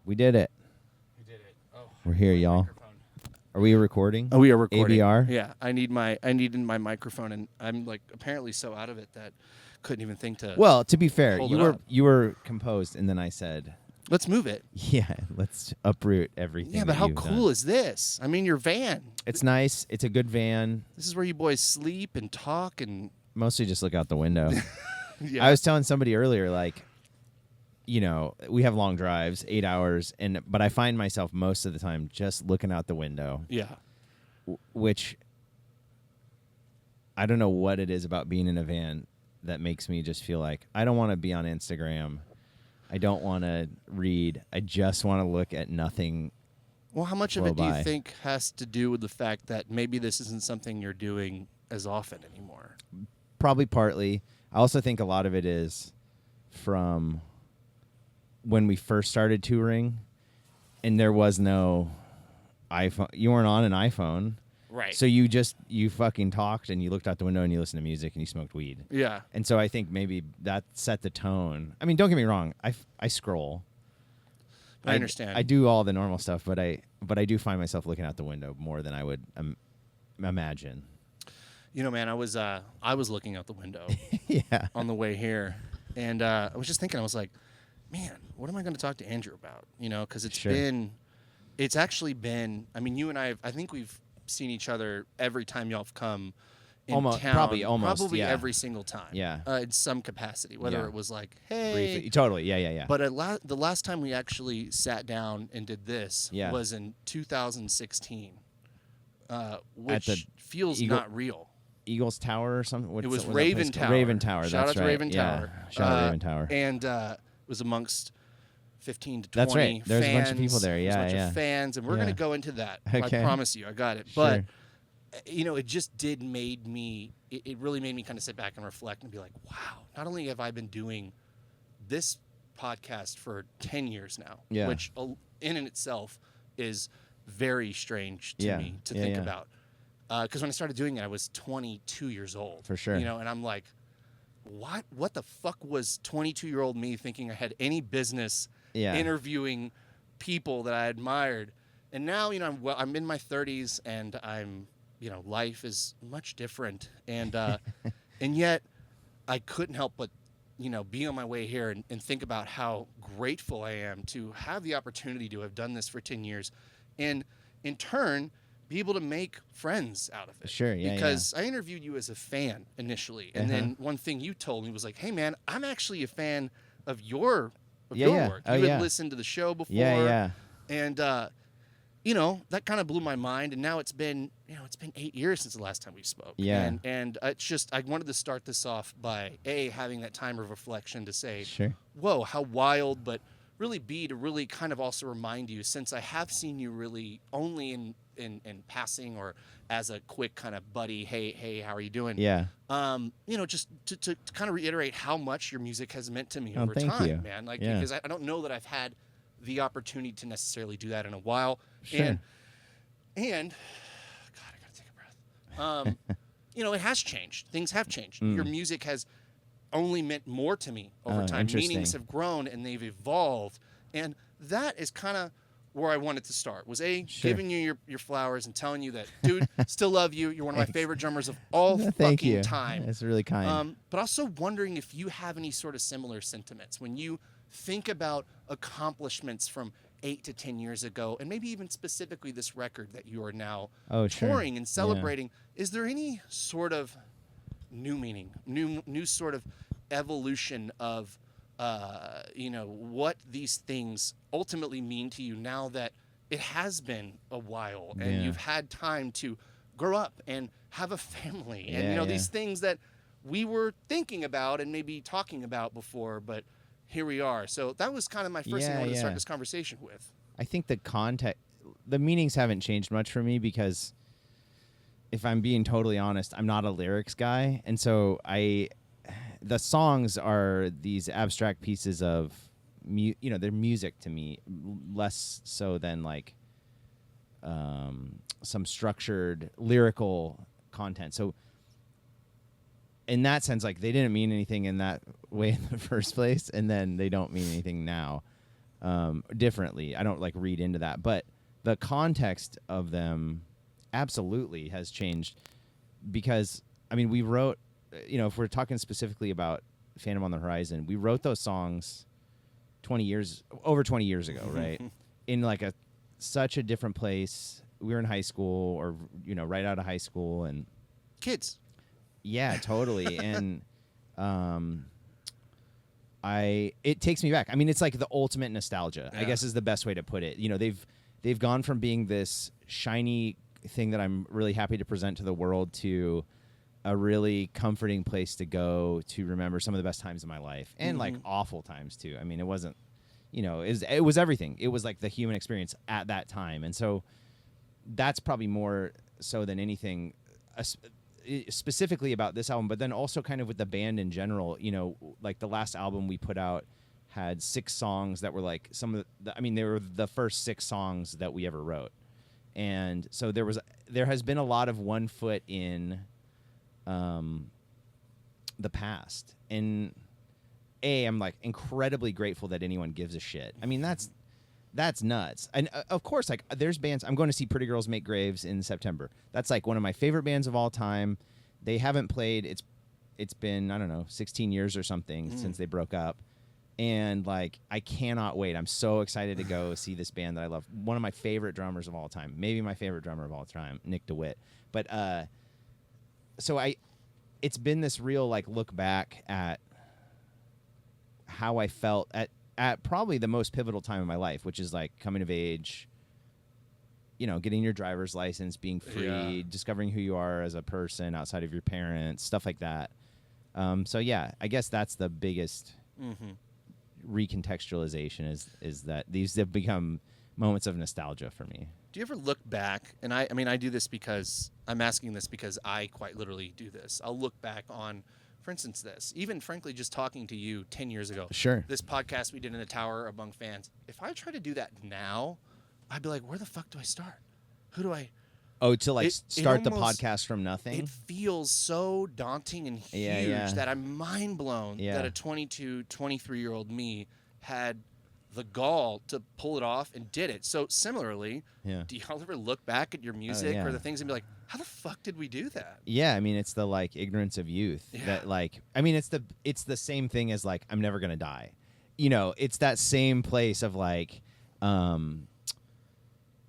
We did it. We did it. Oh, We're here, y'all. microphone. Are we recording? Oh, we are recording. ABR? Yeah, I need my microphone, and I'm like apparently so out of it that couldn't even think to. Well, to be fair, hold you it were up. you were composed, and then I said, Let's move it. "Yeah, let's uproot everything." Yeah, but that how you've cool done. is this? I mean, your van. It's nice. It's a good van. This is where you boys sleep and talk and. Mostly just look out the window. Yeah. I was telling somebody earlier, like, you know, we have long drives, 8 hours, but I find myself most of the time just looking out the window. Yeah. Which I don't know what it is about being in a van that makes me just feel like I don't want to be on Instagram. I don't want to read. I just want to look at nothing. Well, how much of Flow it do you by. think has to do with the fact that maybe this isn't something you're doing as often anymore? Probably partly. I also think a lot of it is from when we first started touring and there was no iPhone. You weren't on an iPhone. Right. So you fucking talked and you looked out the window and you listened to music and you smoked weed. Yeah. And so I think maybe that set the tone. I mean, don't get me wrong. I scroll. I understand. I do all the normal stuff, but I do find myself looking out the window more than I would imagine. You know, man, I was looking out the window Yeah. on the way here, and I was just thinking, I was like, man, what am I going to talk to Andrew about? You know, because Sure. it's actually been. I mean, you and I think we've seen each other every time y'all have come in Almost, town. probably, yeah. every single time. Yeah. In some capacity, whether Yeah. it was like, hey, Briefly. Totally. Yeah. But the last time we actually sat down and did this Yeah. was in 2016, which the feels Eagle- not real. Eagles Tower or something. It was that Raven place called? Tower. Raven Tower. Shout that's out to right. Raven Yeah. Tower. Shout out to Raven Tower. And it was amongst 15 to 20 That's right. There's a bunch of people there. There's Yeah, a bunch yeah. of fans, and we're Yeah. going to go into that. Okay. I promise you. I got it. Sure. But, you know, it just did made me, it really made me kind of sit back and reflect and be like, wow, not only have I been doing this podcast for 10 years now, Yeah. which in and itself is very strange to Yeah. me to Yeah, think yeah. about. Because when I started doing it, I was 22 years old. For sure. You know, and I'm like, what the fuck was 22-year-old me thinking I had any business Yeah. interviewing people that I admired? And now, you know, I'm in my 30s, and I'm, you know, life is much different. And and yet I couldn't help but, you know, be on my way here and think about how grateful I am to have the opportunity to have done this for 10 years. And in turn, be able to make friends out of it. Sure, yeah, Because I interviewed you as a fan initially. And then one thing you told me was like, hey, man, I'm actually a fan of your Yeah. work. Oh, You yeah. had listened to the show before. Yeah. And, you know, that kind of blew my mind. And now it's been 8 years since the last time we spoke. Yeah. And it's just, I wanted to start this off by, having that time of reflection to say, Sure. whoa, how wild, but really to really kind of also remind you, since I have seen you really only in passing or as a quick kind of buddy, hey, how are you doing? Yeah. You know, just to kind of reiterate how much your music has meant to me Oh, over thank time, you. man. Like, Yeah. because I don't know that I've had the opportunity to necessarily do that in a while. Sure. And God, I gotta take a breath. You know, it has changed. Things have changed. Your music has only meant more to me over Oh, time. interesting. Meanings have grown and they've evolved. And that is kind of where I wanted to start, was Sure. giving you your flowers and telling you that, dude, still love you. You're one of my favorite drummers of all Thank fucking you. time. That's really kind. But also wondering if you have any sort of similar sentiments when you think about accomplishments from 8 to 10 years ago, and maybe even specifically this record that you are now Oh, sure. touring and celebrating. Is there any sort of new meaning, new sort of evolution of, you know, what these things ultimately mean to you now that it has been a while and Yeah. you've had time to grow up and have a family and, Yeah, you know, yeah. these things that we were thinking about and maybe talking about before, but here we are. So that was kind of my first thing I wanted to start this conversation with. I think the meanings haven't changed much for me because if I'm being totally honest, I'm not a lyrics guy. And so the songs are these abstract pieces of, you know, they're music to me, less so than like some structured lyrical content. So in that sense, like, they didn't mean anything in that way in the first place, and then they don't mean anything now. differently. I don't like read into that, but the context of them absolutely has changed because, I mean, we wrote, if we're talking specifically about Phantom on the Horizon, we wrote those songs over 20 years ago, right? In like such a different place. We were in high school or, right out of high school and kids. Yeah, totally. And, it takes me back. I mean, it's like the ultimate nostalgia, I guess is the best way to put it. They've gone from being this shiny thing that I'm really happy to present to the world to a really comforting place to go to remember some of the best times of my life and like awful times too. I mean, it wasn't, it was everything. It was like the human experience at that time. And so that's probably more so than anything specifically about this album, but then also kind of with the band in general, like the last album we put out had 6 songs that were like they were the first 6 songs that we ever wrote. And so there has been a lot of one foot in the past. And I'm like incredibly grateful that anyone gives a shit. I mean, that's nuts. And of course, like there's bands. I'm going to see Pretty Girls Make Graves in September. That's like one of my favorite bands of all time. They haven't played. It's been, I don't know, 16 years or something since they broke up. And like, I cannot wait. I'm so excited to go see this band that I love. One of my favorite drummers of all time, maybe my favorite drummer of all time, Nick DeWitt. But it's been this real like look back at how I felt at probably the most pivotal time in my life, which is like coming of age, getting your driver's license, being free, discovering who you are as a person outside of your parents, stuff like that. So yeah, I guess that's the biggest recontextualization is that these have become moments of nostalgia for me. Do you ever look back, and I mean, I do this because, I'm asking this because I quite literally do this. I'll look back on, for instance, even frankly, just talking to you 10 years ago. Sure. This podcast we did in the tower among fans. If I try to do that now, I'd be like, where the fuck do I start? Who do I... Oh, to like start the podcast from nothing? It feels so daunting and huge that I'm mind blown that a 22, 23-year-old me had the gall to pull it off and did it. So similarly, do y'all ever look back at your music or the things and be like, how the fuck did we do that? Yeah, I mean, it's the like ignorance of youth that like, I mean, it's the same thing as like, I'm never going to die. It's that same place of like,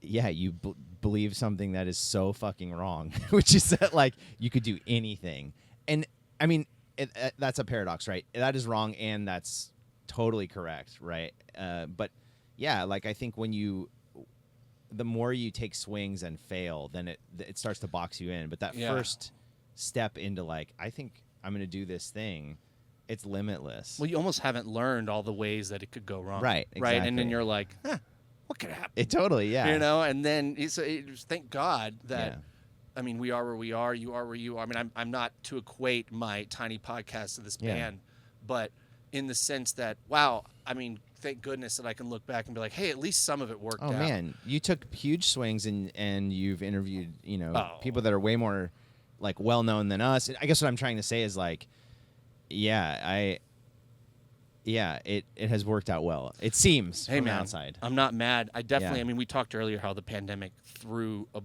you believe something that is so fucking wrong, which is that like you could do anything. And I mean, that's a paradox, right? That is wrong. And that's totally correct. Right. But yeah, like I think the more you take swings and fail, then it starts to box you in. But that first step into like, I think I'm going to do this thing, it's limitless. Well, you almost haven't learned all the ways that it could go wrong. Right. Exactly. Right. And then you're like, what could happen? It totally, and then thank God that, I mean, we are where we are, you are where you are. I mean, I'm not to equate my tiny podcast to this band, but in the sense that, wow, I mean, thank goodness that I can look back and be like, hey, at least some of it worked out. Oh, man, you took huge swings and you've interviewed, people that are way more like well-known than us. I guess what I'm trying to say is like, it has worked out well. It seems from the outside. I'm not mad. I definitely, I mean, we talked earlier how the pandemic threw a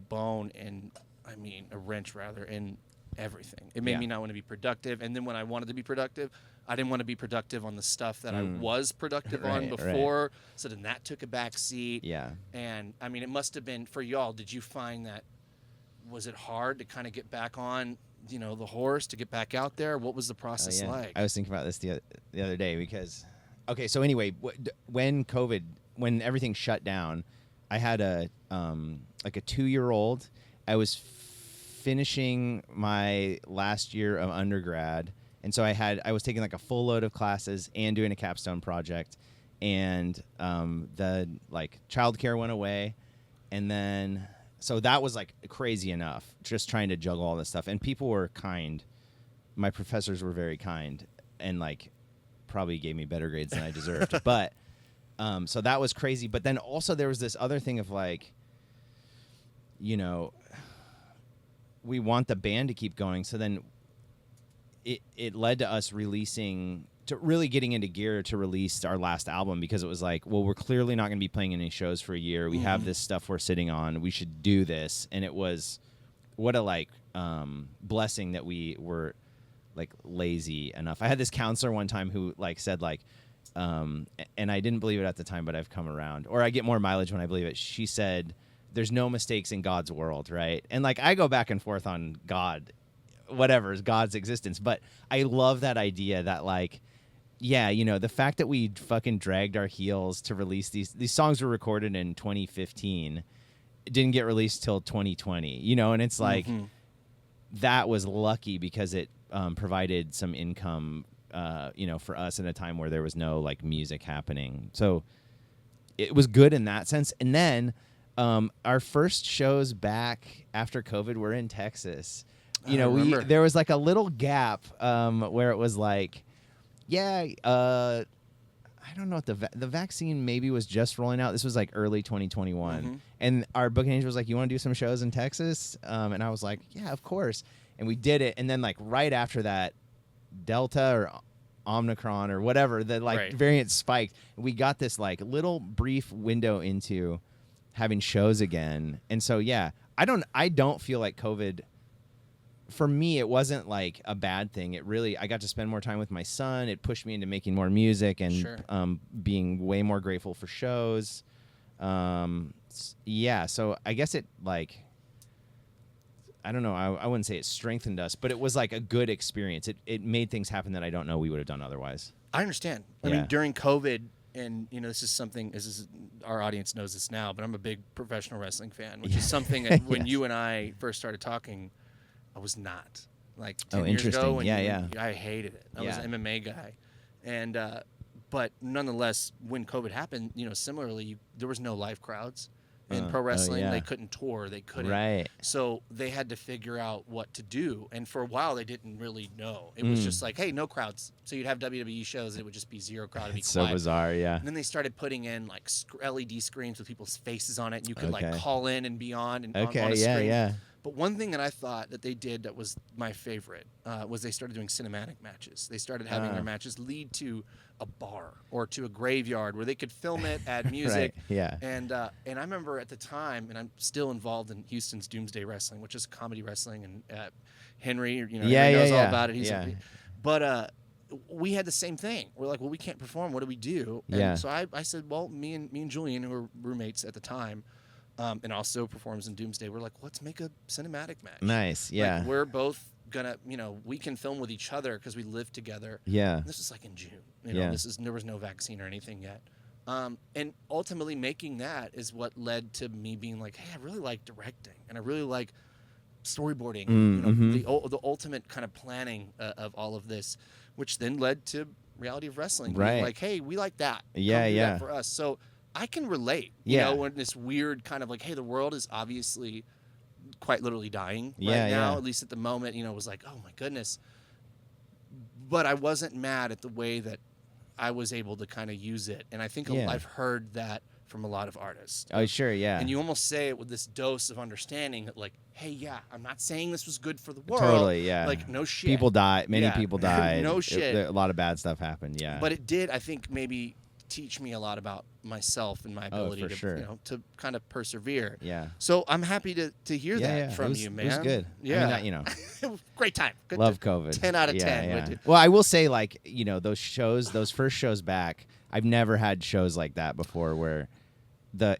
wrench rather, in everything. It made me not want to be productive. And then when I wanted to be productive, I didn't want to be productive on the stuff that I was productive on before. Right. So then that took a back seat. Yeah. And I mean, it must have been for y'all. Did you find that, was it hard to kind of get back on, the horse, to get back out there? What was the process like? I was thinking about this the other day because, okay, so anyway, when everything shut down, I had a 2-year-old. I was finishing my last year of undergrad, and so I was taking like a full load of classes and doing a capstone project, and the like childcare went away, and then so that was like crazy enough, just trying to juggle all this stuff. And people were kind. My professors were very kind and like probably gave me better grades than I deserved. But so that was crazy. But then also there was this other thing of like, we want the band to keep going. So then it led to us really getting into gear to release our last album, because it was like, well, we're clearly not going to be playing any shows for a year. We have this stuff we're sitting on. We should do this. And it was what a blessing that we were like lazy enough. I had this counselor one time who like said like, and I didn't believe it at the time, but I've come around, or I get more mileage when I believe it. She said, there's no mistakes in God's world, right? And like I go back and forth on God, whatever is God's existence, but I love that idea that like, yeah, the fact that we fucking dragged our heels to release these songs were recorded in 2015, it didn't get released till 2020, and it's like that was lucky because it provided some income, for us in a time where there was no like music happening. So it was good in that sense. And then our first shows back after COVID were in Texas. There was like a little gap where it was like, yeah, I don't know if the vaccine maybe was just rolling out. This was like early 2021. And our booking agent was like, you want to do some shows in Texas? And I was like, yeah, of course. And we did it. And then like right after that, Delta or Omicron or whatever, the like variant spiked. We got this like little brief window into having shows again. And so, yeah, I don't feel like COVID, for me, it wasn't like a bad thing. I got to spend more time with my son. It pushed me into making more music and being way more grateful for shows. Yeah, so I guess it like, I don't know, I wouldn't say it strengthened us, but it was like a good experience. It made things happen that I don't know we would have done otherwise. I understand. I mean, during COVID, and this is our audience knows this now, but I'm a big professional wrestling fan, which is something that when you and I first started talking, I was not. Like 10 years ago, I hated it. I was an MMA guy. And but nonetheless, when COVID happened, similarly, there was no live crowds in pro wrestling. They couldn't tour. They couldn't. Right. So they had to figure out what to do. And for a while, they didn't really know. It was just like, hey, no crowds. So you'd have WWE shows, and it would just be zero crowd. It'd be quiet. So bizarre, yeah. And then they started putting in like LED screens with people's faces on it, and you could like call in and be on and on a screen. Yeah. But one thing that I thought that they did that was my favorite was they started doing cinematic matches. They started having their matches lead to a bar or to a graveyard where they could film it, add music. And I remember at the time, and I'm still involved in Houston's Doomsday Wrestling, which is comedy wrestling, and Henry, everybody knows all about it. But we had the same thing. We're like, well, we can't perform. What do we do? And so I said, well, me and Julian, who were roommates at the time, and also performs in Doomsday, we're like, let's make a cinematic match. Nice, yeah. Like, we're both gonna, we can film with each other because we live together. Yeah. This is like in June. There was no vaccine or anything yet. And ultimately making that is what led to me being like, hey, I really like directing, and I really like storyboarding, the ultimate kind of planning of all of this, which then led to Reality of Wrestling. Being like, hey, we like that. Come do that for us. So I can relate, when this weird kind of like, hey, the world is obviously quite literally dying right now, at least at the moment, it was like, oh my goodness. But I wasn't mad at the way that I was able to kind of use it. And I think I've heard that from a lot of artists. Oh, sure, yeah. And you almost say it with this dose of understanding that like, hey, yeah, I'm not saying this was good for the world. Totally, yeah. Like, no shit. People died. Many people died. No shit. A lot of bad stuff happened, yeah. But it did, I think, maybe teach me a lot about myself and my ability to kind of persevere. Yeah. So I'm happy to hear that from you, man. It was good. Yeah. I mean, great time. Good love COVID. 10 out of 10. Yeah. Well, I will say, like, those first shows back, I've never had shows like that before where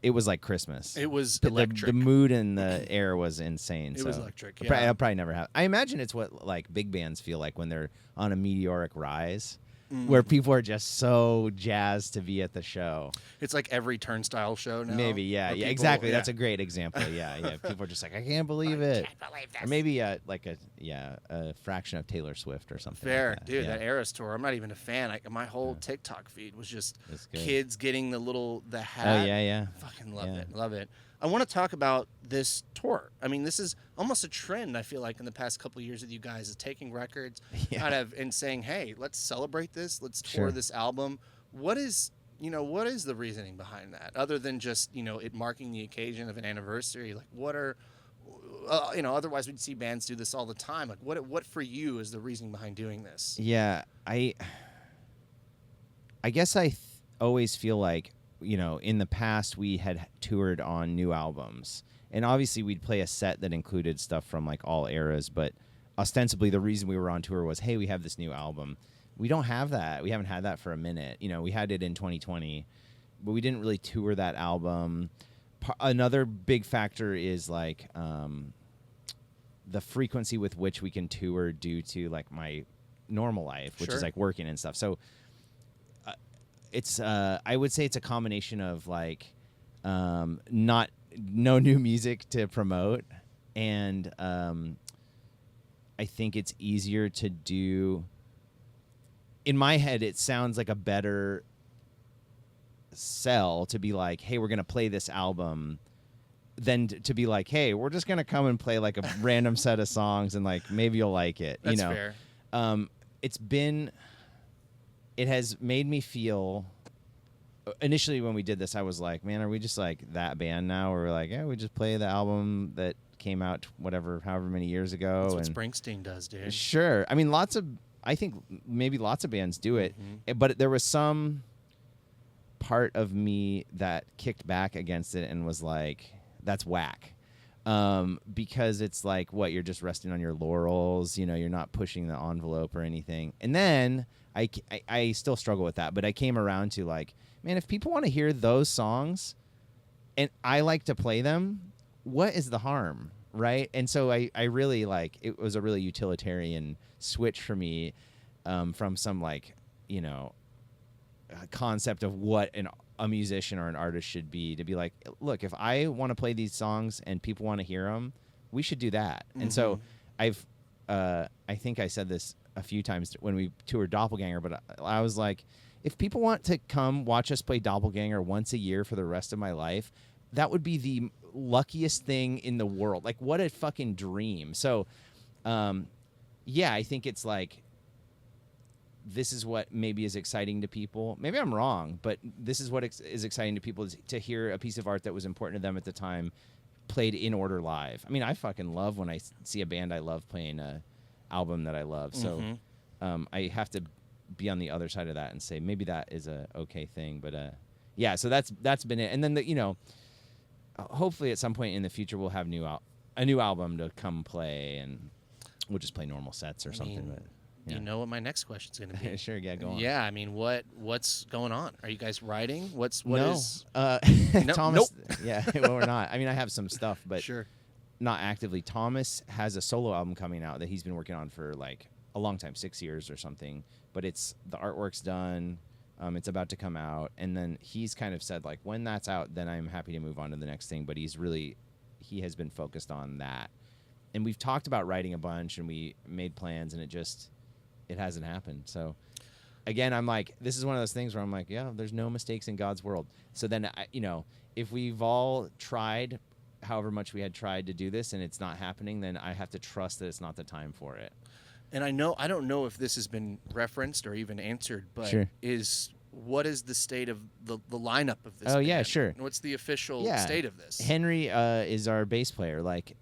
it was like Christmas. It was electric. The mood and the air was insane. It was electric, I'll probably never have. I imagine it's what like big bands feel like when they're on a meteoric rise. Where people are just so jazzed to be at the show. It's like every Turnstile show now. Maybe, yeah, exactly. That's a great example. Yeah. People are just like, I can't believe it. I can't believe this. Or maybe a fraction of Taylor Swift or something. Fair, like that. dude. That AOS Tour. I'm not even a fan. My whole TikTok feed was just kids getting the hat. Oh yeah. Fucking love it. I want to talk about this tour. I mean, this is almost a trend, I feel like, in the past couple of years with you guys, is taking records kind of and saying, hey, let's celebrate this. Let's tour this album. What is the reasoning behind that? Other than just, it marking the occasion of an anniversary, like what are Otherwise we'd see bands do this all the time. Like, what for you is the reasoning behind doing this? Yeah, I guess always feel like, in the past we had toured on new albums, and obviously we'd play a set that included stuff from like all eras, but ostensibly the reason we were on tour was, hey, we have this new album. We don't have that. We haven't had that for a minute. We had it in 2020, but we didn't really tour that album. Another big factor is like the frequency with which we can tour due to like my normal life, which is like working and stuff. So it's I would say it's a combination of like no new music to promote, and I think it's easier to do. In my head, it sounds like a better sell to be like, hey, we're going to play this album, than to be like, hey, we're just going to come and play like a random set of songs and like maybe you'll like it. That's fair. It has made me feel, initially when we did this, I was like, man, are we just like that band now? Where we're like, yeah, we just play the album that came out however many years ago. That's what Springsteen does, dude. Sure. I mean, I think maybe lots of bands do it, but there was some part of me that kicked back against it and was like, that's whack. Because it's like, what, you're just resting on your laurels, you're not pushing the envelope or anything. And then I still struggle with that, but I came around to like, man, if people want to hear those songs and I like to play them, what is the harm? Right. And so I really like, it was a really utilitarian switch for me, from some like, concept of what a musician or an artist should be, to be like, look, if I want to play these songs and people want to hear them, we should do that. And so I think I said this a few times when we toured Doppelganger, but I was like, if people want to come watch us play Doppelganger once a year for the rest of my life, that would be the luckiest thing in the world. Like, what a fucking dream. So, yeah, I think it's like, this is what maybe is exciting to people. Maybe I'm wrong, but this is what is exciting to people, is to hear a piece of art that was important to them at the time played in order live. I mean, I fucking love when I see a band I love playing a album that I love. So I have to be on the other side of that and say maybe that is a okay thing. But yeah, so that's been it. And then hopefully at some point in the future we'll have a new album to come play, and we'll just play normal sets or something. But yeah. You know what my next question's going to be? Sure, yeah, go on. Yeah, I mean, what's going on? Are you guys writing? What no. is? No, Thomas. Nope. Yeah, well, we're not. I mean, I have some stuff, but sure, not actively. Thomas has a solo album coming out that he's been working on for like a long time, 6 years or something. But the artwork's done. It's about to come out, and then he's kind of said like, when that's out, then I'm happy to move on to the next thing. But he has been focused on that, and we've talked about writing a bunch, and we made plans, and it hasn't happened. So again, I'm like, this is one of those things where I'm like, yeah, there's no mistakes in God's world. So then, if we've all tried, however much we had tried to do this, and it's not happening, then I have to trust that it's not the time for it. And I don't know if this has been referenced or even answered, but sure. What is the state of the lineup of this? Oh, band? Yeah, sure. What's the official state of this? Henry is our bass player. Like,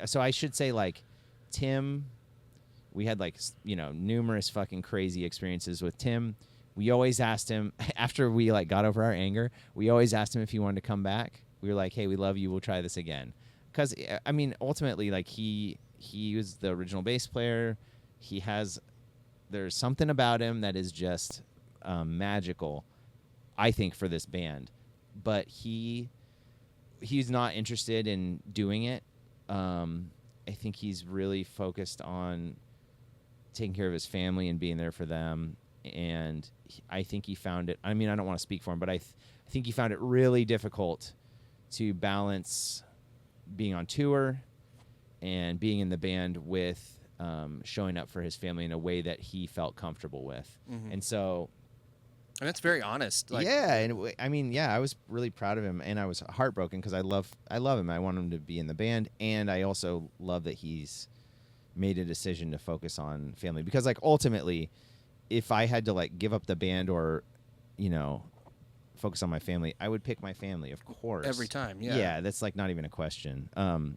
so I should say like Tim. We had like, numerous fucking crazy experiences with Tim. We always asked him, after we like got over our anger, we always asked him if he wanted to come back. We were like, hey, we love you. We'll try this again. Because, I mean, ultimately, like he was the original bass player. There's something about him that is just magical, I think, for this band. But he's not interested in doing it. I think he's really focused on taking care of his family and being there for them. And I think he found it, I mean, I don't want to speak for him, but I think he found it really difficult to balance being on tour and being in the band with showing up for his family in a way that he felt comfortable with. And so... And that's very honest. Like, yeah, and I mean, yeah, I was really proud of him, and I was heartbroken because I love him. I want him to be in the band, and I also love that he's made a decision to focus on family. Because, like, ultimately, if I had to like give up the band or, focus on my family, I would pick my family, of course. Every time, yeah. Yeah, that's like not even a question.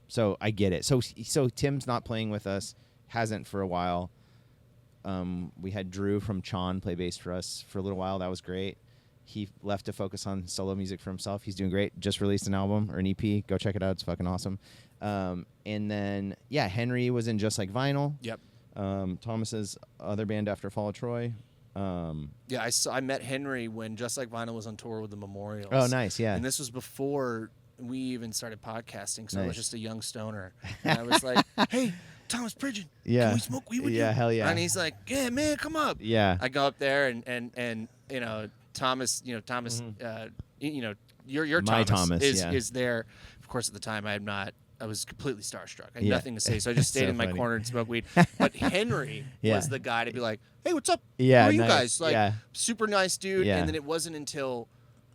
So I get it. So Tim's not playing with us, hasn't for a while. We had Drew from Chon play bass for us for a little while. That was great. He left to focus on solo music for himself. He's doing great. Just released an album or an EP. Go check it out. It's fucking awesome. And then, yeah, Henry was in Just Like Vinyl. Yep. Thomas's other band after Fall of Troy. Yeah, I met Henry when Just Like Vinyl was on tour with the Memorials. Oh, nice, yeah. And this was before we even started podcasting, so I was Nice. just a young stoner. And I was like, hey, Thomas Pridgeon, Yeah. can we smoke weed with you? Yeah, hell yeah. And he's like, yeah, man, come up. Yeah. I go up there and you know, Thomas, your My Thomas, is there. Of course, at the time, I was completely starstruck. I had nothing to say, so I just stayed So in my funny. corner and smoked weed. But Henry Yeah. was the guy to be like, hey, what's up? Yeah, Who are you nice. guys? Like, Yeah. super nice dude. Yeah. And then it wasn't until,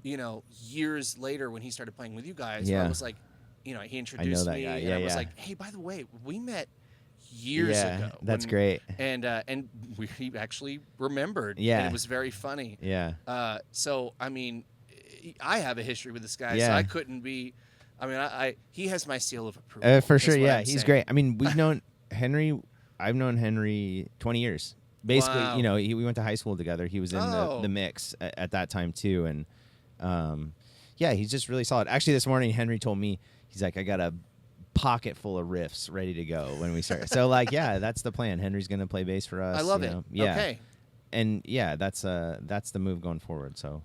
years later when he started playing with you guys, where Yeah. I was like, he introduced that me, guy. and Yeah, I was yeah. like, hey, by the way, we met years ago. That's great. And he actually remembered. Yeah. And it was very funny. Yeah. So, I mean, I have a history with this guy, so Yeah. I couldn't be. I mean, he has my seal of approval. For is sure, what yeah. I'm He's saying. great. I mean, we've known Henry. I've known Henry 20 years. Basically, Wow. we went to high school together. He was in the mix at that time too, and yeah, he's just really solid. Actually, this morning Henry told me, he's like, I got a pocket full of riffs ready to go when we start. So like, yeah, that's the plan. Henry's gonna play bass for us. I love you it. know? Yeah. Okay. And yeah, that's the move going forward. So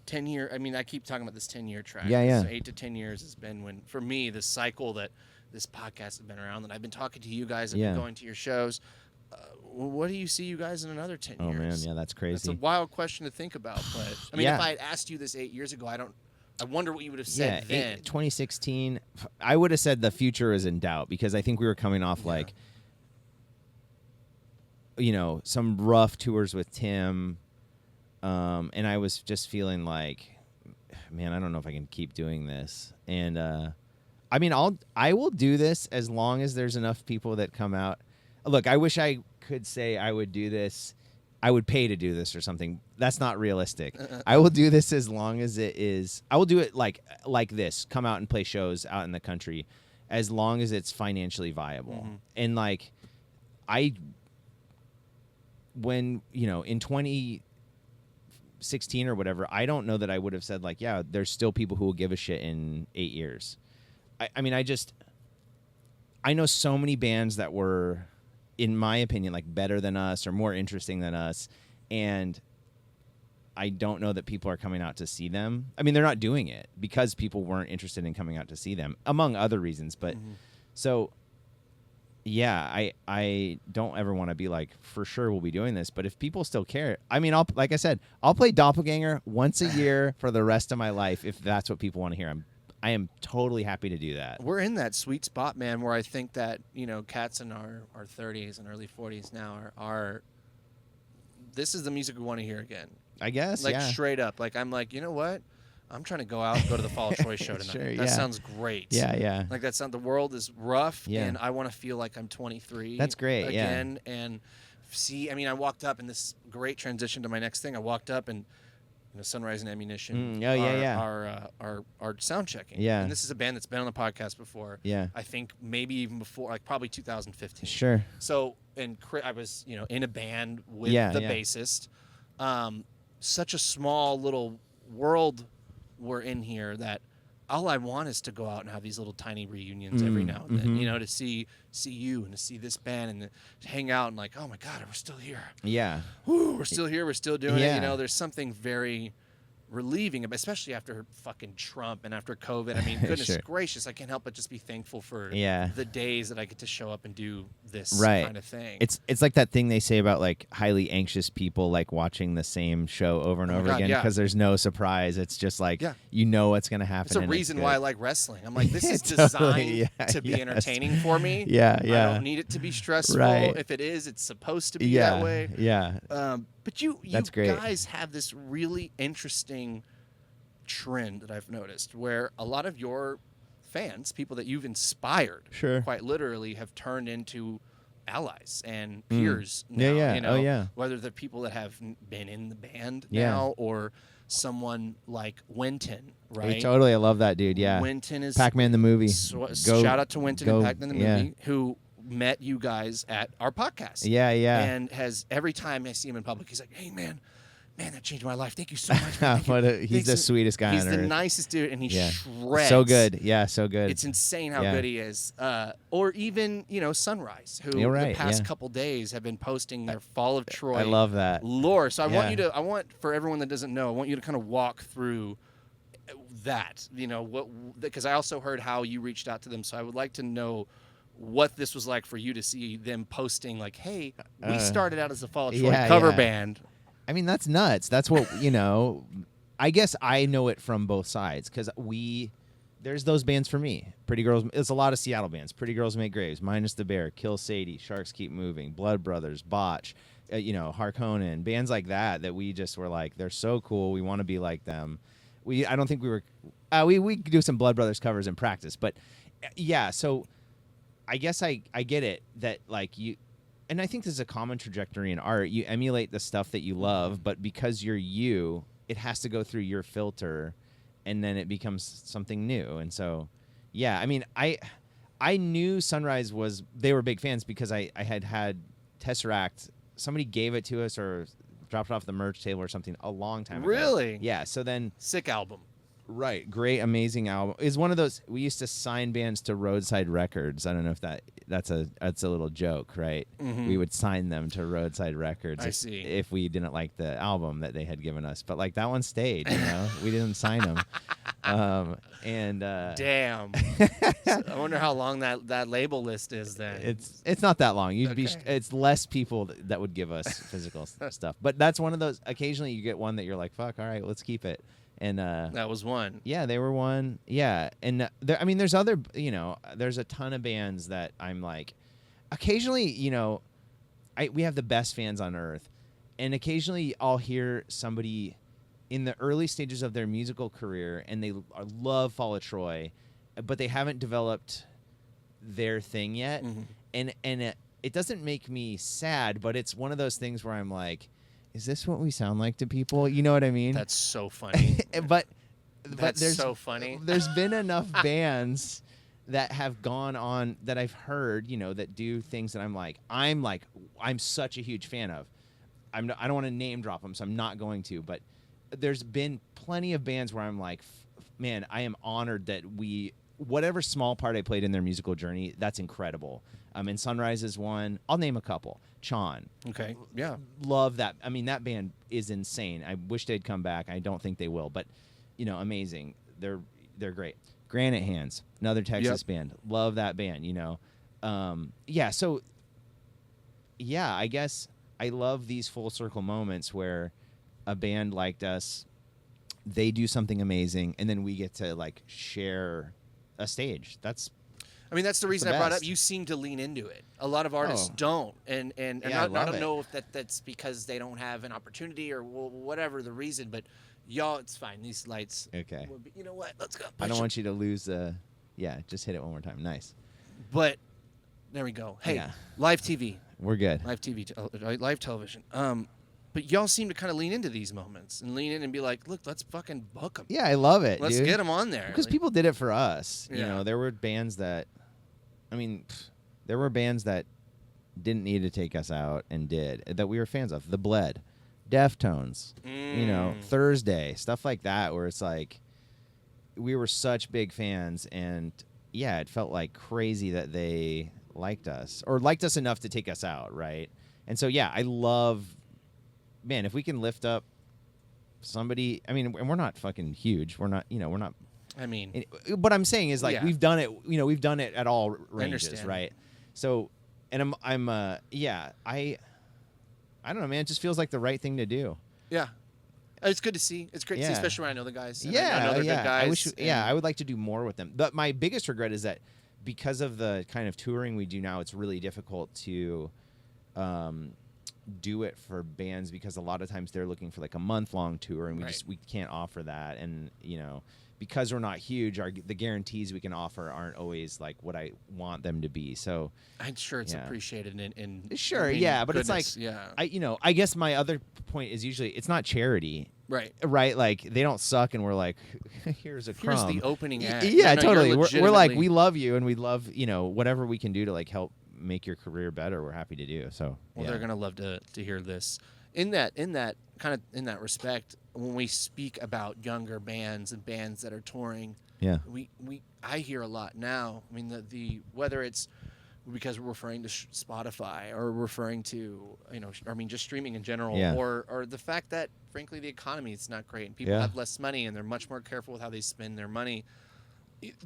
10-year. I mean, I keep talking about this 10-year track. Yeah, yeah. So 8 to 10 years has been when, for me, the cycle that this podcast has been around. That I've been talking to you guys. I've Yeah. been going to your shows. What do you see you guys in another 10 oh years? man, yeah, that's That's crazy. a wild question to think about. But I mean, Yeah. if I had asked you this 8 years ago, I wonder what you would have said then. 2016, I would have said the future is in doubt because I think we were coming off like, some rough tours with Tim, and I was just feeling like, man, I don't know if I can keep doing this. And I mean, I will do this as long as there's enough people that come out. Look, I wish I could say I would do this. I would pay to do this or something. That's not realistic. I will do this as long as it is. I will do it like this. Come out and play shows out in the country, as long as it's financially viable. Mm-hmm. And like, when in 2016 or whatever, I don't know that I would have said like, yeah, there's still people who will give a shit in 8 years. I mean, I know so many bands that were, in my opinion, like better than us or more interesting than us, and I don't know that people are coming out to see them. I mean, they're not doing it because people weren't interested in coming out to see them, among other reasons. But so, yeah, I don't ever want to be like, for sure we'll be doing this. But if people still care, I mean, like I said, I'll play Doppelganger once a year for the rest of my life if that's what people want to hear. I am totally happy to do that. We're in that sweet spot, man, where I think that, cats in our 30s and early 40s now are this is the music we want to hear again. I guess, Like, yeah. straight up. Like, I'm like, you know what? I'm trying to go out and go to the Fall of Troy show tonight. Sure, that yeah. sounds great. Yeah, yeah. Like, the world is rough, Yeah. and I want to feel like I'm 23. That's great, yeah. again, and see, I mean, I walked up, and this great transition to my next thing. I walked up, and Sunrise and Ammunition are sound checking. Yeah. And this is a band that's been on the podcast before. Yeah. I think maybe even before, like probably 2015. Sure. So, and I was, in a band with Yeah, the yeah. bassist. Such a small little world we're in here that all I want is to go out and have these little tiny reunions every now and then, to see you and to see this band and to hang out and like, oh my God, we're still here. Yeah. Woo, we're still here. We're still doing Yeah. it. There's something very relieving, especially after fucking Trump and after COVID. I mean, goodness Sure. gracious, I can't help but just be thankful for Yeah. the days that I get to show up and do this Right. kind of thing. It's like that thing they say about like highly anxious people like watching the same show over and Oh my over God, again yeah. because there's no surprise. It's just like Yeah. you know what's gonna happen. It's a and reason good. why I like wrestling. I'm like, this is Totally, designed yeah, to be yes. entertaining for me. Yeah, I yeah. don't need it to be stressful. Right. If it is, it's supposed to be Yeah, that way. yeah. But you That's great. guys have this really interesting trend that I've noticed where a lot of your fans, people that you've inspired, Sure. quite literally, have turned into allies and peers Yeah, now. yeah. You know, Oh, yeah. whether the people that have been in the band Yeah. now or someone like Winton, right? Totally, I love that dude. Yeah, Winton is Pac-Man the movie. shout out to Winton and Pac-Man the yeah. movie, who met you guys at our podcast. Yeah, yeah. And has every time I see him in public, he's like, "Hey, man, that changed my life. Thank you so much." Man. He's the sweetest guy He's on the earth. nicest dude, and he shreds. So good. Yeah, so good. It's insane how good he is. Or even, Sunrise, who You're the past yeah. couple days have been posting their Fall of Troy I love that. lore. So Yeah. I want for everyone that doesn't know, I want you to kind of walk through that, because I also heard how you reached out to them. So I would like to know what this was like for you to see them posting like, "Hey, we started out as a Fall of Troy cover band." I mean, that's nuts. That's what, I guess I know it from both sides because there's those bands for me. Pretty Girls, it's a lot of Seattle bands. Pretty Girls Make Graves, Minus the Bear, Kill Sadie, Sharks Keep Moving, Blood Brothers, Botch, Harkonnen, bands like that we just were like, they're so cool. We want to be like them. I don't think we were, we do some Blood Brothers covers in practice, but yeah, so I guess I get it that like you, and I think this is a common trajectory in art. You emulate the stuff that you love, but because you're you, it has to go through your filter, and then it becomes something new. And so, yeah, I mean, I knew Sunrise they were big fans because I had Tesseract. Somebody gave it to us or dropped it off the merch table or something a long time ago. Really? Yeah. So then, Sick album. right, great, amazing album. Is one of those we used to sign bands to Roadside Records. I don't know if that's a little joke, right? Mm-hmm. We would sign them to Roadside Records. I see. If we didn't like the album that they had given us, but like that one stayed. We didn't sign them. Damn. I wonder how long that label list is then. It's not that long. Okay. It's less people that would give us physical stuff. But that's one of those. Occasionally, you get one that you're like, "Fuck, all right, let's keep it." And that was one. Yeah, they were one. Yeah, and there's other. There's a ton of bands that I'm like. Occasionally, we have the best fans on earth, and occasionally I'll hear somebody in the early stages of their musical career, and they love Fall of Troy, but they haven't developed their thing yet, and it doesn't make me sad, but it's one of those things where I'm like, is this what we sound like to people? You know what I mean? That's so funny. but That's so funny. There's been enough bands that have gone on that I've heard, that do things that I'm such a huge fan of. I don't want to name drop them, so I'm not going to, but there's been plenty of bands where I'm like, man, I am honored that whatever small part I played in their musical journey, that's incredible. And Sunrise is one. I'll name a couple. Chon. Okay. Yeah. Love that. I mean, that band is insane. I wish they'd come back. I don't think they will, but amazing. They're great. Granite Hands, another Texas band. Love that band. Yeah. So, yeah, I guess I love these full circle moments where a band liked us, they do something amazing, and then we get to like share a stage. That's the reason I brought up. You seem to lean into it. A lot of artists don't, and yeah, I don't know if that's because they don't have an opportunity or whatever the reason. But y'all, it's fine. These lights. Okay. You know what? Let's go. I don't want you to lose. Just hit it one more time. Nice. But there we go. Hey, live TV. We're good. Live TV, live television. But y'all seem to kind of lean into these moments and lean in and be like, look, let's fucking book them. Yeah, I love it. Let's dude. get them on there. Because people did it for us. Yeah. There were bands that, there were bands that didn't need to take us out and did, that we were fans of. The Bled, Deftones, Thursday, stuff like that, where it's like, we were such big fans, and yeah, it felt like crazy that they liked us, or liked us enough to take us out, right? And so, yeah, I love... Man, if we can lift up somebody, and we're not fucking huge. We're not, we're not. What I'm saying is like we've done it. We've done it at all ranges, right? So, and I don't know, man. It just feels like the right thing to do. Yeah, it's good to see. It's great to see, especially when I know the guys. Yeah, I know they're good guys. I would like to do more with them. But my biggest regret is that because of the kind of touring we do now, it's really difficult to do it for bands because a lot of times they're looking for like a month-long tour, and we can't offer that. And because we're not huge, the guarantees we can offer aren't always like what I want them to be. So I'm sure it's appreciated in sure, but goodness, it's like I guess my other point is usually it's not charity. Right, like they don't suck, and we're like, here's a crumb. Here's the opening act. Yeah, totally. We're like, we love you, and we love whatever we can do to like help make your career better. We're happy to do. So they're gonna love to hear this. In that respect, when we speak about younger bands and bands that are touring, I hear a lot now. I mean, the whether it's because we're referring to Spotify or referring to just streaming in general, or the fact that frankly the economy is not great and people have less money and they're much more careful with how they spend their money.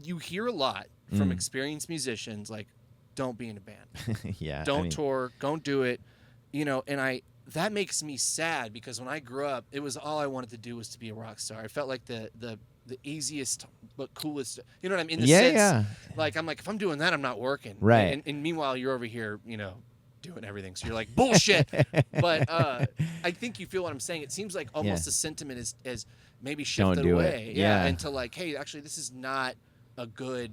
You hear a lot from experienced musicians like, don't be in a band, don't tour, don't do it, and that makes me sad because when I grew up, it was all I wanted to do was to be a rock star. I felt like the easiest but coolest, you know what I mean? In the sense, like I'm like, if I'm doing that, I'm not working. Right. And meanwhile, you're over here, doing everything. So you're like, bullshit. But I think you feel what I'm saying. It seems like almost the sentiment is maybe shifted away. Into like, hey, actually, this is not a good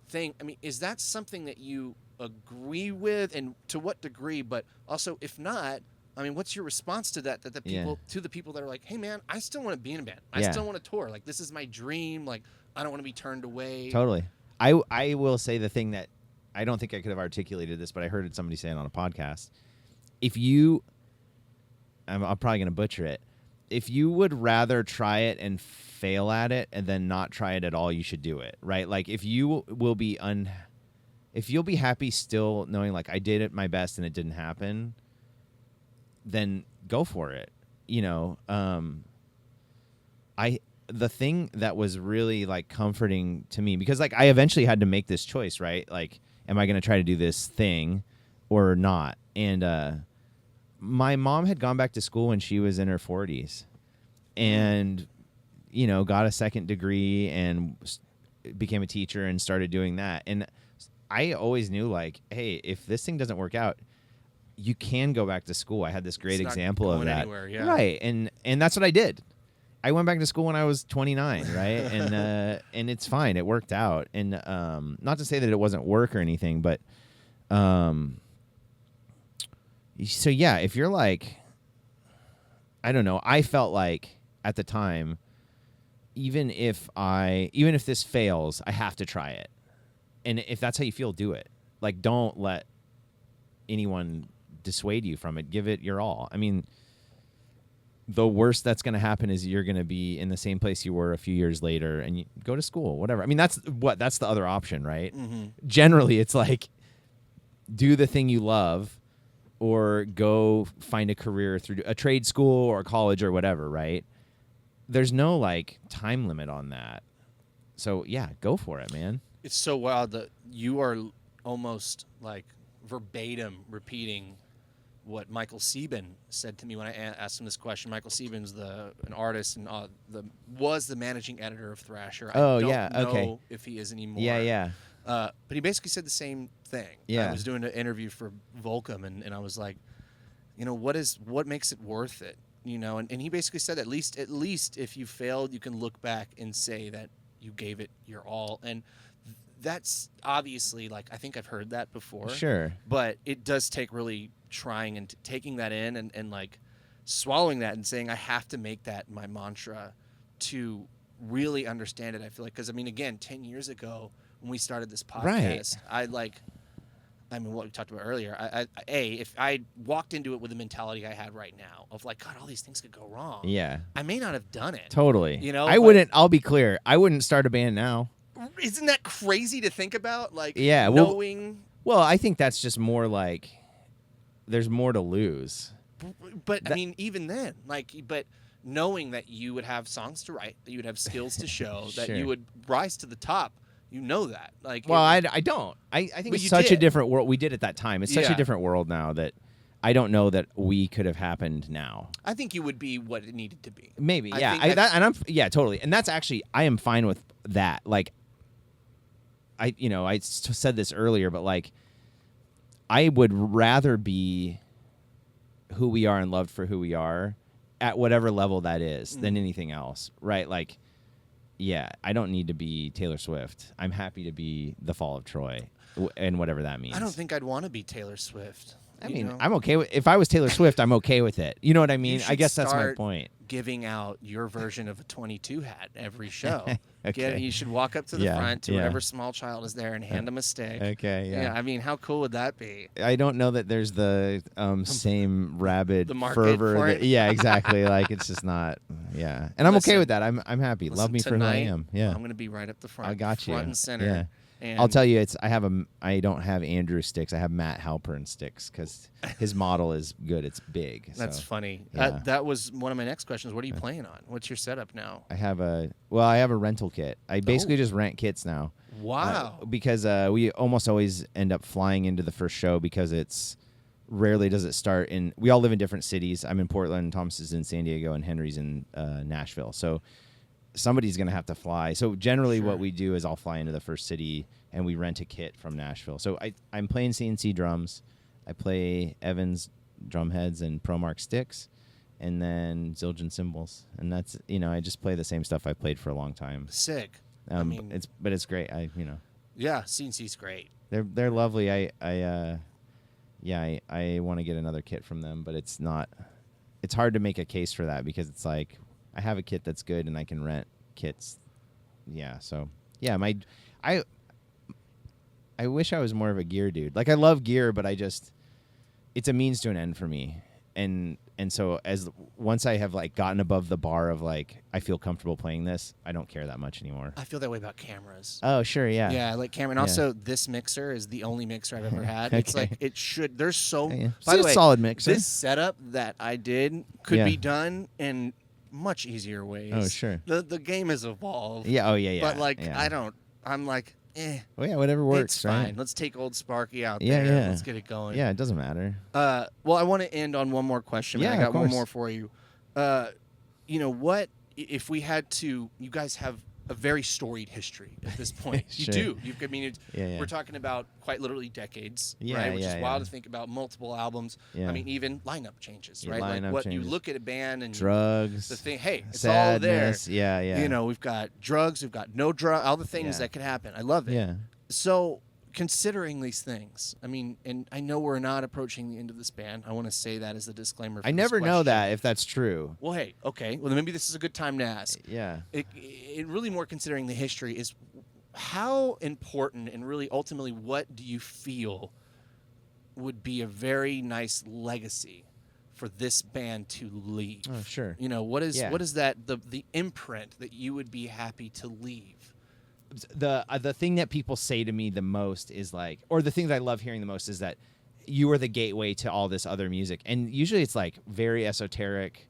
thing. I mean, is that something that you agree with, and to what degree? But also, if not, I mean, what's your response to that? That the people to the people that are like, hey man, I still want to be in a band. I still want to tour. Like this is my dream. Like I don't want to be turned away. Totally. I will say the thing that I don't think I could have articulated this, but I heard somebody say it on a podcast. If you, I'm probably going to butcher it. If you would rather try it and fail at it and then not try it at all, you should do it. Right? Like if you will be if you'll be happy still knowing like I did it my best and it didn't happen, then go for it. The thing that was really like comforting to me, because like I eventually had to make this choice, right? Like, am I going to try to do this thing or not? And my mom had gone back to school when she was in her 40s and, got a second degree and became a teacher and started doing that. And I always knew like, hey, if this thing doesn't work out, you can go back to school. I had this great example of that. Anywhere, right. And that's what I did. I went back to school when I was 29, right? And it's fine. It worked out. And not to say that it wasn't work or anything, but so yeah, if you're like, I don't know, I felt like at the time, even if this fails, I have to try it. And if that's how you feel, do it. Like, don't let anyone dissuade you from it. Give it your all. I mean, the worst that's going to happen is you're going to be in the same place you were a few years later and you go to school, whatever. I mean, that's the other option, right? Mm-hmm. Generally, it's like, do the thing you love or go find a career through a trade school or college or whatever, right? There's no, like, time limit on that. So, yeah, go for it, man. It's so wild that you are almost, like, verbatim repeating what Michael Sieben said to me when I asked him this question. Michael Sieben's an artist and was the managing editor of Thrasher. I don't know if he is anymore. Yeah. But he basically said the same thing. Yeah. I was doing an interview for Volcom, and I was like, what makes it worth it? And he basically said at least if you failed, you can look back and say that you gave it your all. And that's obviously, like, I think I've heard that before. Sure. But it does take really trying and taking that in and like swallowing that and saying I have to make that my mantra to really understand it. I feel like, because I mean, again, 10 years ago when we started this podcast, right. What we talked about earlier, if I walked into it with the mentality I had right now of like, God, all these things could go wrong. Yeah. I may not have done it. Totally. I'll be clear. I wouldn't start a band now. Isn't that crazy to think about? Like, yeah, knowing. Well, I think that's just more like there's more to lose. But I mean, even then, but knowing that you would have songs to write, that you would have skills to show, that you would rise to the top, that. Like, well, I don't. I think it's such a different world. We did at that time. It's such a different world now that I don't know that we could have happened now. I think you would be what it needed to be. Maybe, totally. And that's actually, I am fine with that. Like, I said this earlier, but like, I would rather be who we are and loved for who we are at whatever level that is than anything else, right? Like, yeah, I don't need to be Taylor Swift. I'm happy to be The Fall of Troy and whatever that means. I don't think I'd want to be Taylor Swift. I mean, I'm okay with if I was Taylor Swift, I'm okay with it. You know what I mean? I guess that's my point. Giving out your version of a 22 hat every show. Okay. You should walk up to the front to whatever small child is there and hand them a stick. Okay, yeah. I mean, how cool would that be? I don't know that there's the same rabid the market fervor. for it. Yeah, exactly. Like it's just not. Yeah, and I'm okay with that. I'm happy. Love me for who I am. Yeah, I'm gonna be right up the front. I got you. Front and center. Yeah. And I'll tell you, I don't have Andrew sticks. I have Matt Halpern sticks because his model is good. It's big. That's so, funny. Yeah. That was one of my next questions. What are you playing on? What's your setup now? I have a rental kit. I basically just rent kits now. Wow. Because we almost always end up flying into the first show because it's rarely does it start in. We all live in different cities. I'm in Portland, Thomas is in San Diego, and Henry's in Nashville. So somebody's going to have to fly. So generally what we do is I'll fly into the first city and we rent a kit from Nashville. So I'm playing CNC drums. I play Evans drum heads and ProMark sticks and then Zildjian cymbals. And that's, I just play the same stuff I've played for a long time. Sick. I mean, it's great. Yeah, CNC's great. They're lovely. I want to get another kit from them, but it's hard to make a case for that because it's like, I have a kit that's good and I can rent kits. Yeah, so yeah, I wish I was more of a gear dude. Like I love gear, but it's a means to an end for me. And so once I have like gotten above the bar of like I feel comfortable playing this, I don't care that much anymore. I feel that way about cameras. Oh, sure, yeah. Yeah, I like camera. And also this mixer is the only mixer I've ever had. It's like there's so by the way, solid mixer. This setup that I did could be done in much easier ways. Oh, sure. The game has evolved. Yeah, oh yeah. But like I'm like, well, yeah, whatever works, it's right? Fine. Let's take old Sparky out Yeah, there. yeah. Let's get it going. Yeah, it doesn't matter. Well, I want to end on one more question. Yeah, I got of one course. more for you. What if we had to? You guys have a very storied history at this point. Sure. You do. Yeah. We're talking about quite literally decades, Yeah, right? Which yeah, is wild to think about. Multiple albums. Yeah. I mean, even lineup changes, Yeah, right? Like what changes. you look at a band and Drugs. the thing. Hey, it's sadness, all there. Yeah. We've got drugs. We've got no drug. All the things that could happen. I love it. Yeah. So, considering these things, I mean, and I know we're not approaching the end of this band. I want to say that as a disclaimer. For I never this know question. that if that's true. Well, hey, okay. Well, then maybe this is a good time to ask. Yeah. It really more considering the history is how important and really ultimately what do you feel would be a very nice legacy for this band to leave? Oh, sure. What is that the imprint that you would be happy to leave? The thing that people say to me the most is like, or the thing that I love hearing the most is that you are the gateway to all this other music. And usually it's like very esoteric,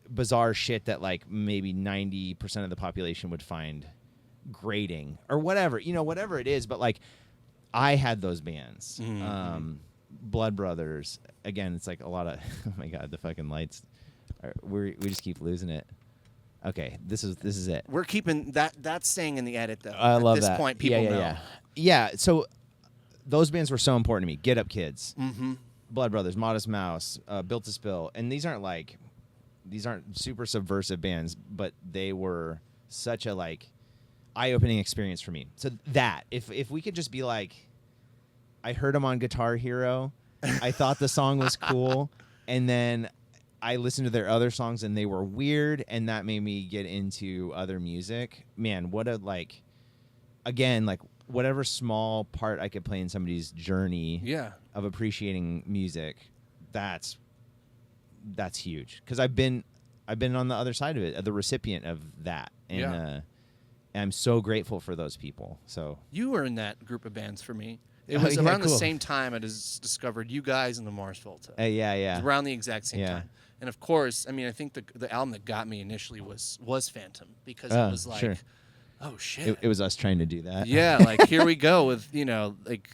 bizarre shit that like maybe 90% of the population would find grating or whatever, whatever it is. But like I had those bands, Blood Brothers. Again, it's like a lot of, oh my God, the fucking lights. We just keep losing it. Okay, this is it. We're keeping that's staying in the edit though. I love that. At this point, people know. Yeah, so those bands were so important to me. Get Up Kids, Mm-hmm. Blood Brothers, Modest Mouse, Built to Spill, and these aren't super subversive bands, but they were such a like eye-opening experience for me. So that if we could just be like, I heard them on Guitar Hero, I thought the song was cool, and then I listened to their other songs and they were weird, and that made me get into other music. Man, what a whatever small part I could play in somebody's journey of appreciating music, that's huge. Because I've been on the other side of it, the recipient of that, and I'm so grateful for those people. So you were in that group of bands for me. It was around the same time I discovered you guys and the Mars Volta. Yeah. It was around the exact same time. And of course, I mean, I think the album that got me initially was Phantom, because it was like, sure. Oh shit! It was us trying to do that. Yeah, like here we go with like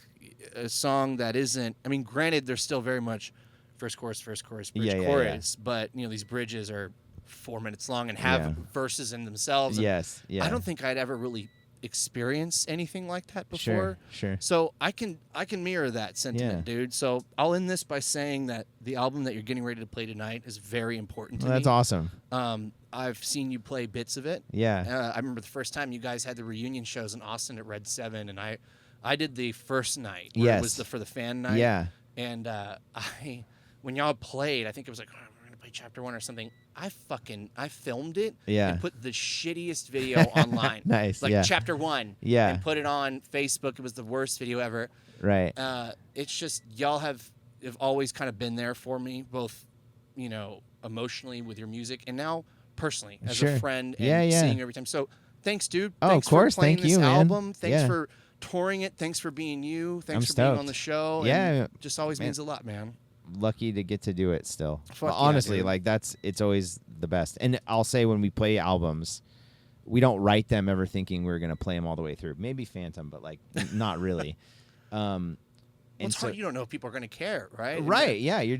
a song that isn't. I mean, granted, they're still very much first chorus, bridge, chorus, but these bridges are 4 minutes long and have verses in themselves. Yes. Yeah. I don't think I'd ever really experienced anything like that before. Sure. So I can mirror that sentiment, Yeah. dude. So I'll end this by saying that the album that you're getting ready to play tonight is very important to Well, that's me. awesome. I've seen you play bits of it. Yeah. I remember the first time you guys had the reunion shows in Austin at Red 7, and I did the first night. Where it was for the fan night. Yeah. And when y'all played, I think it was like, oh, we're going to play Chapter 1 or something. I filmed it and put the shittiest video online. Nice. Like Chapter 1. Yeah. And put it on Facebook. It was the worst video ever. Right. It's just y'all have always kind of been there for me, both, emotionally with your music and now personally as a friend and seeing you every time. So thanks, dude. Oh, thanks of course. for playing Thank this you, man. album. Thanks Yeah. for touring it. Thanks for being you. Thanks I'm for being on stoked. the show. Yeah. And just always means a lot, man. Lucky to get to do it still. Fuck yeah, honestly, dude. like it's always the best. And I'll say when we play albums, we don't write them ever thinking we're gonna play them all the way through. Maybe Phantom, but like not really. Well, it's hard. You don't know if people are going to care, right? Right. Yeah. You're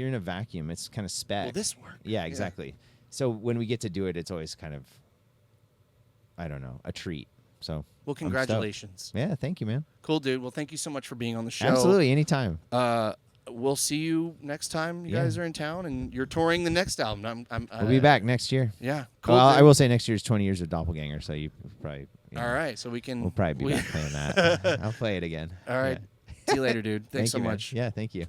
in a vacuum. It's kind of spec. Will this work? Yeah, exactly. So when we get to do it, it's always kind of, I don't know, a treat. So. Well, congratulations. Yeah. Thank you, man. Cool, dude. Well, thank you so much for being on the show. Absolutely. Anytime. We'll see you next time you guys are in town and you're touring the next album. We'll be back next year. Yeah. Cool. Well, I will say next year's 20 years of Doppelganger, so you probably. All right. So We'll probably be back playing that. I'll play it again. All right. Yeah. See you later, dude. Thanks so Thank you, man. much. Yeah. Thank you.